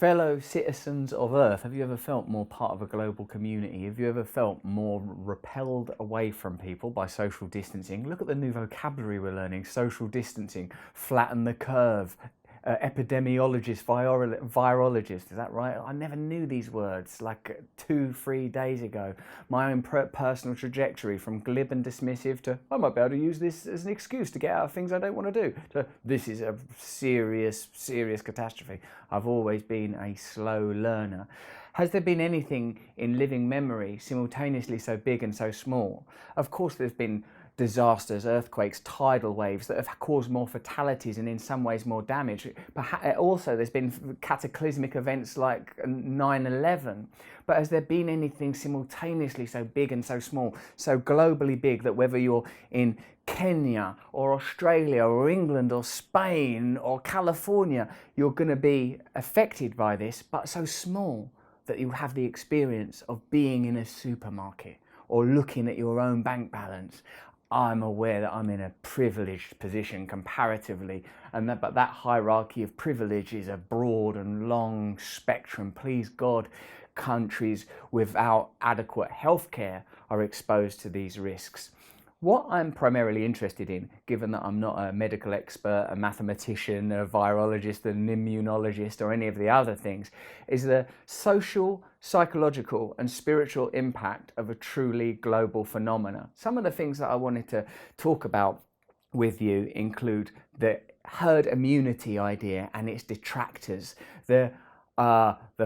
Fellow citizens of Earth, have you ever felt more part of a global community? Have you ever felt more repelled away from people by social distancing? Look at the new vocabulary we're learning: social distancing, flatten the curve, epidemiologist, virologist, is that right? I never knew these words like 2-3 days ago. My own personal trajectory from glib and dismissive to I might be able to use this as an excuse to get out of things I don't want to do, to this is a serious catastrophe. I've always been a slow learner. Has there been anything in living memory simultaneously so big and so small? Of course there's been disasters, earthquakes, tidal waves that have caused more fatalities and in some ways more damage. Also there's been cataclysmic events like 9/11. But has there been anything simultaneously so big and so small, so globally big that whether you're in Kenya or Australia or England or Spain or California, you're going to be affected by this, but so small that you have the experience of being in a supermarket or looking at your own bank balance? I'm aware that I'm in a privileged position comparatively, but that hierarchy of privilege is a broad and long spectrum. Please God, countries without adequate healthcare are exposed to these risks. What I'm primarily interested in, given that I'm not a medical expert, a mathematician, a virologist, an immunologist, or any of the other things, is the social, psychological, and spiritual impact of a truly global phenomena. Some of the things that I wanted to talk about with you include the herd immunity idea and its detractors, the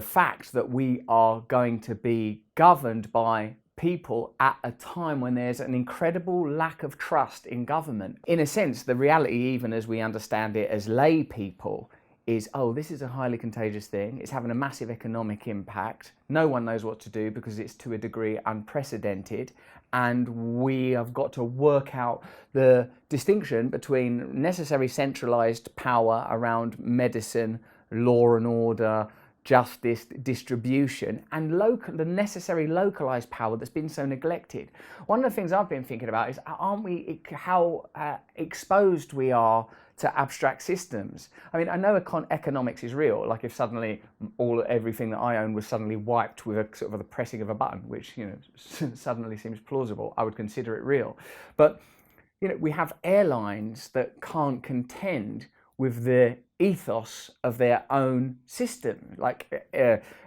fact that we are going to be governed by people at a time when there's an incredible lack of trust in government. In a sense, the reality, even as we understand it as lay people, is, oh, this is a highly contagious thing. It's having a massive economic impact. No one knows what to do because it's to a degree unprecedented. And we have got to work out the distinction between necessary centralized power around medicine, law and order, justice, distribution, and the necessary localized power that's been so neglected. One of the things I've been thinking about is how exposed we are to abstract systems. I mean, I know economics is real. Like if suddenly everything that I own was suddenly wiped with a sort of the pressing of a button, which suddenly seems plausible, I would consider it real. But we have airlines that can't contend with the ethos of their own system. Like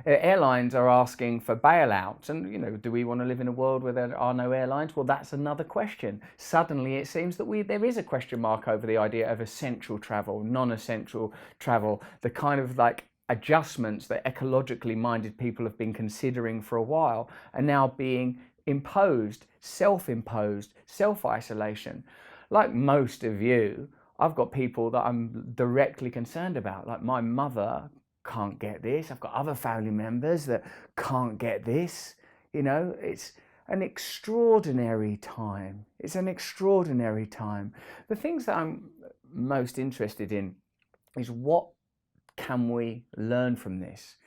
airlines are asking for bailouts, and do we want to live in a world where there are no airlines? Well, that's another question. Suddenly it seems that there is a question mark over the idea of essential travel, non-essential travel, the kind of like adjustments that ecologically minded people have been considering for a while are now being imposed, self-imposed, self-isolation. Like most of you, I've got people that I'm directly concerned about. Like my mother can't get this. I've got other family members that can't get this. It's an extraordinary time. It's an extraordinary time. The things that I'm most interested in is what can we learn from this?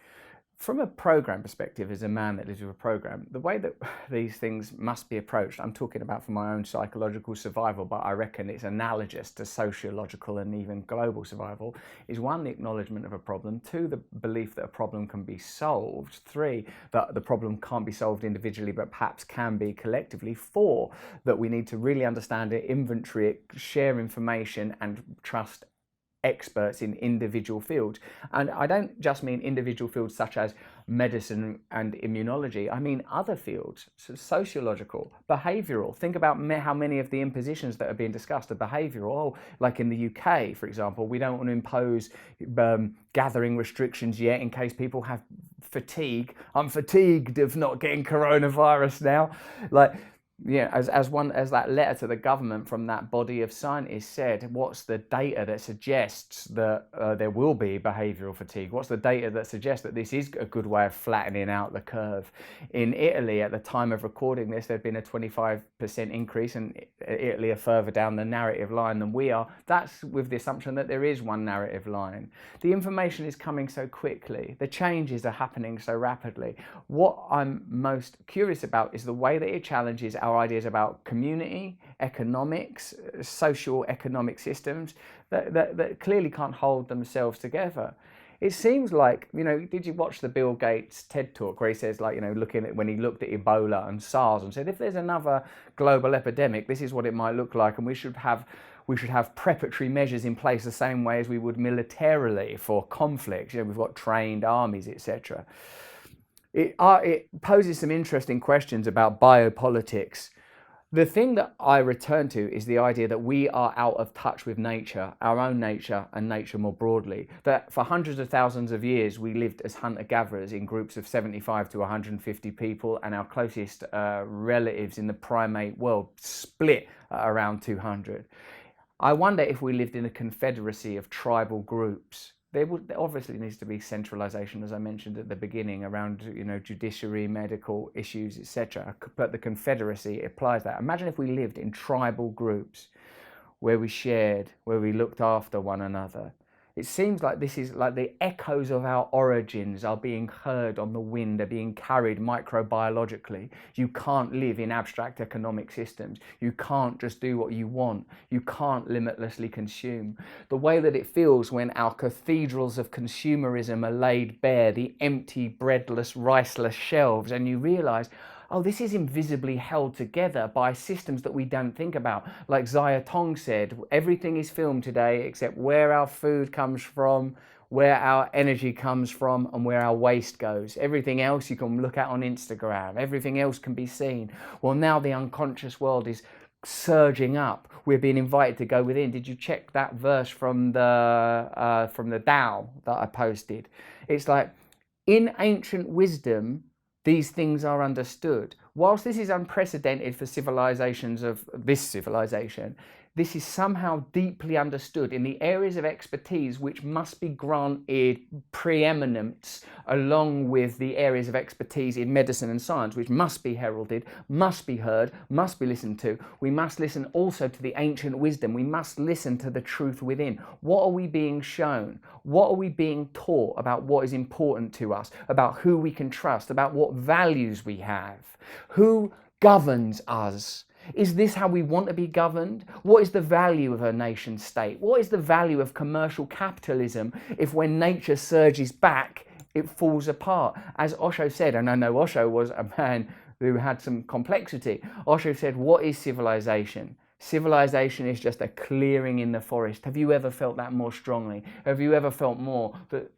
From a program perspective, as a man that lives with a program, the way that these things must be approached, I'm talking about for my own psychological survival, but I reckon it's analogous to sociological and even global survival, is 1, the acknowledgement of a problem, 2, the belief that a problem can be solved, 3, that the problem can't be solved individually but perhaps can be collectively, 4, that we need to really understand it, inventory it, share information and trust experts in individual fields. And I don't just mean individual fields such as medicine and immunology. I mean other fields, sociological, behavioural. Think about how many of the impositions that are being discussed are behavioural. Like in the UK, for example, we don't want to impose gathering restrictions yet in case people have fatigue. I'm fatigued of not getting coronavirus now. As that letter to the government from that body of scientists said, what's the data that suggests that there will be behavioural fatigue? What's the data that suggests that this is a good way of flattening out the curve? In Italy, at the time of recording this, there'd been a 25% increase, and Italy are further down the narrative line than we are. That's with the assumption that there is one narrative line. The information is coming so quickly. The changes are happening so rapidly. What I'm most curious about is the way that it challenges our ideas about community, economics, social economic systems that clearly can't hold themselves together. It seems like, did you watch the Bill Gates TED talk where he says, like, looking at when he looked at Ebola and SARS and said, if there's another global epidemic, this is what it might look like, and we should have preparatory measures in place the same way as we would militarily for conflicts. We've got trained armies, etc. It poses some interesting questions about biopolitics. The thing that I return to is the idea that we are out of touch with nature, our own nature, and nature more broadly. That for hundreds of thousands of years we lived as hunter-gatherers in groups of 75 to 150 people, and our closest relatives in the primate world split at around 200. I wonder if we lived in a confederacy of tribal groups. There obviously needs to be centralization, as I mentioned at the beginning, around judiciary, medical issues, etc. But the confederacy applies that. Imagine if we lived in tribal groups where we shared, where we looked after one another. It seems like this is like the echoes of our origins are being heard on the wind, are being carried microbiologically. You can't live in abstract economic systems. You can't just do what you want. You can't limitlessly consume. The way that it feels when our cathedrals of consumerism are laid bare, the empty, breadless, riceless shelves, and you realize, oh, this is invisibly held together by systems that we don't think about. Like Zaya Tong said, everything is filmed today except where our food comes from, where our energy comes from, and where our waste goes. Everything else you can look at on Instagram. Everything else can be seen. Well, now the unconscious world is surging up. We're being invited to go within. Did you check that verse from the Tao that I posted? It's like, in ancient wisdom, these things are understood. Whilst this is unprecedented for civilizations of this civilization, this is somehow deeply understood in the areas of expertise which must be granted preeminence along with the areas of expertise in medicine and science, which must be heralded, must be heard, must be listened to. We must listen also to the ancient wisdom. We must listen to the truth within. What are we being shown? What are we being taught about what is important to us, about who we can trust, about what values we have? Who governs us? Is this how we want to be governed? What is the value of a nation state? What is the value of commercial capitalism if when nature surges back, it falls apart? As Osho said, and I know Osho was a man who had some complexity, Osho said, what is civilization? Civilization is just a clearing in the forest. Have you ever felt that more strongly? Have you ever felt more that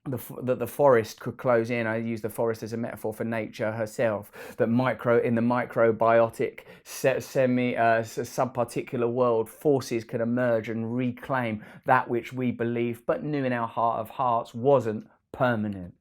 the forest could close in? I use the forest as a metaphor for nature herself, that in the microbiotic subparticular world, forces can emerge and reclaim that which we believe but knew in our heart of hearts wasn't permanent.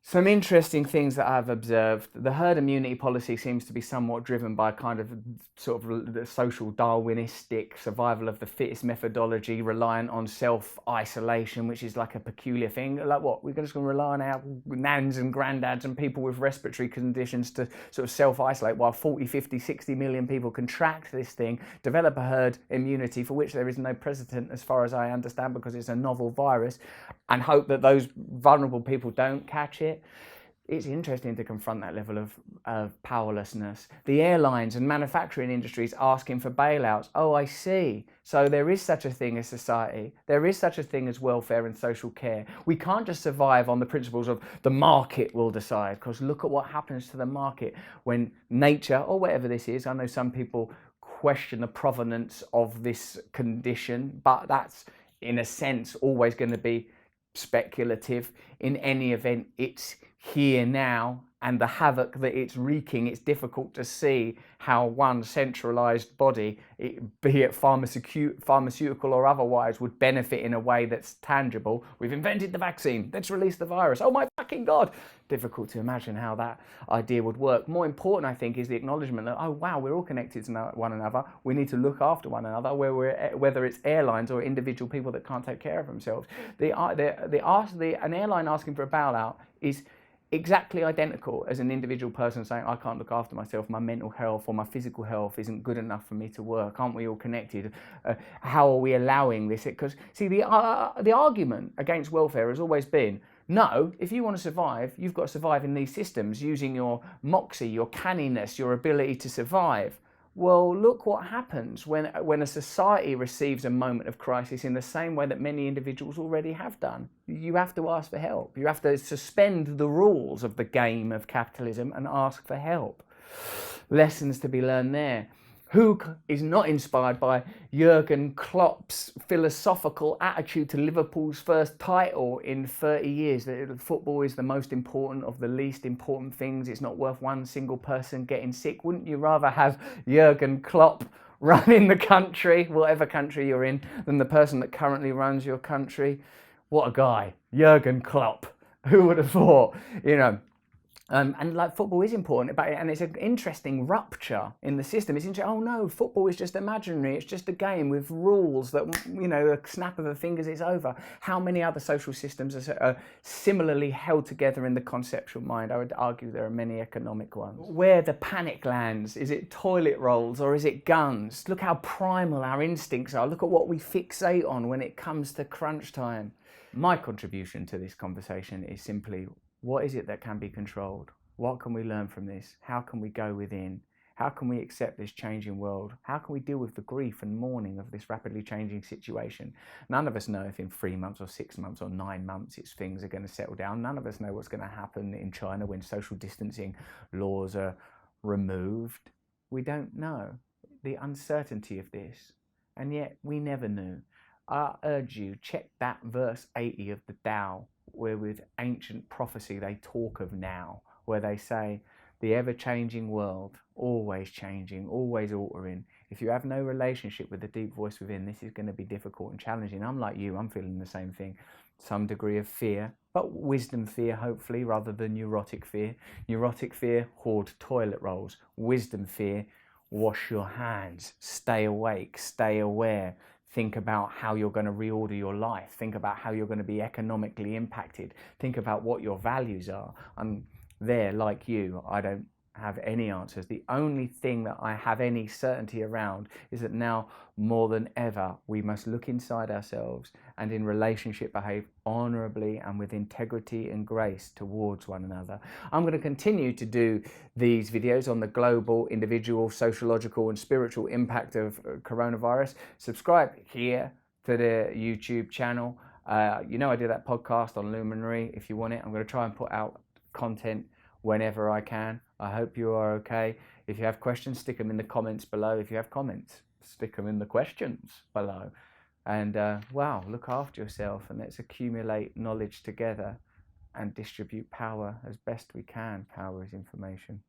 Some interesting things that I've observed. The herd immunity policy seems to be somewhat driven by kind of sort of the social Darwinistic survival of the fittest methodology, reliant on self-isolation, which is like a peculiar thing. Like what? We're just going to rely on our nans and granddads and people with respiratory conditions to sort of self-isolate while 40, 50, 60 million people contract this thing, develop a herd immunity for which there is no precedent as far as I understand because it's a novel virus, and hope that those vulnerable people don't catch it. It's interesting to confront that level of powerlessness. The airlines and manufacturing industries asking for bailouts. Oh, I see. So there is such a thing as society. There is such a thing as welfare and social care. We can't just survive on the principles of the market will decide, because look at what happens to the market when nature, or whatever this is, I know some people question the provenance of this condition, but that's in a sense always going to be speculative. In any event, it's here now, and the havoc that it's wreaking, it's difficult to see how one centralized body, be it pharmaceutical or otherwise, would benefit in a way that's tangible. We've invented the vaccine, let's release the virus. Oh my fucking God! Difficult to imagine how that idea would work. More important, I think, is the acknowledgement that, oh wow, we're all connected to one another. We need to look after one another, whether it's airlines or individual people that can't take care of themselves. An airline asking for a bailout is exactly identical as an individual person saying, I can't look after myself, my mental health or my physical health isn't good enough for me to work. Aren't we all connected? How are we allowing this? Because, see, the argument against welfare has always been, no, if you want to survive, you've got to survive in these systems using your moxie, your canniness, your ability to survive. Well, look what happens when a society receives a moment of crisis in the same way that many individuals already have done. You have to ask for help. You have to suspend the rules of the game of capitalism and ask for help. Lessons to be learned there. Who is not inspired by Jurgen Klopp's philosophical attitude to Liverpool's first title in 30 years? That football is the most important of the least important things. It's not worth one single person getting sick. Wouldn't you rather have Jurgen Klopp running the country, whatever country you're in, than the person that currently runs your country? What a guy, Jurgen Klopp. Who would have thought, you know? And like football is important, and it's an interesting rupture in the system. It's interesting. Oh no, football is just imaginary. It's just a game with rules that, you know, a snap of the fingers, it's over. How many other social systems are similarly held together in the conceptual mind? I would argue there are many economic ones. Where the panic lands, is it toilet rolls or is it guns? Look how primal our instincts are. Look at what we fixate on when it comes to crunch time. My contribution to this conversation is simply, what is it that can be controlled? What can we learn from this? How can we go within? How can we accept this changing world? How can we deal with the grief and mourning of this rapidly changing situation? None of us know if in 3 months or 6 months or 9 months things are going to settle down. None of us know what's going to happen in China when social distancing laws are removed. We don't know the uncertainty of this, and yet we never knew. I urge you, check that verse 80 of the Tao, where with ancient prophecy they talk of now, where they say the ever-changing world, always changing, always altering. If you have no relationship with the deep voice within, this is going to be difficult and challenging. I'm like you, I'm feeling the same thing. Some degree of fear, but wisdom fear, hopefully, rather than neurotic fear. Neurotic fear, hoard toilet rolls. Wisdom fear, wash your hands, stay awake, stay aware. Think about how you're going to reorder your life. Think about how you're going to be economically impacted. Think about what your values are. I'm there like you. I don't have any answers. The only thing that I have any certainty around is that now more than ever, we must look inside ourselves and in relationship behave honorably and with integrity and grace towards one another. I'm going to continue to do these videos on the global, individual, sociological and spiritual impact of coronavirus. Subscribe here to the YouTube channel. You know I do that podcast on Luminary. If you want it, I'm going to try and put out content whenever I can. I hope you are okay. If you have questions, stick them in the comments below. If you have comments, stick them in the questions below. And wow, look after yourself, and let's accumulate knowledge together and distribute power as best we can. Power is information.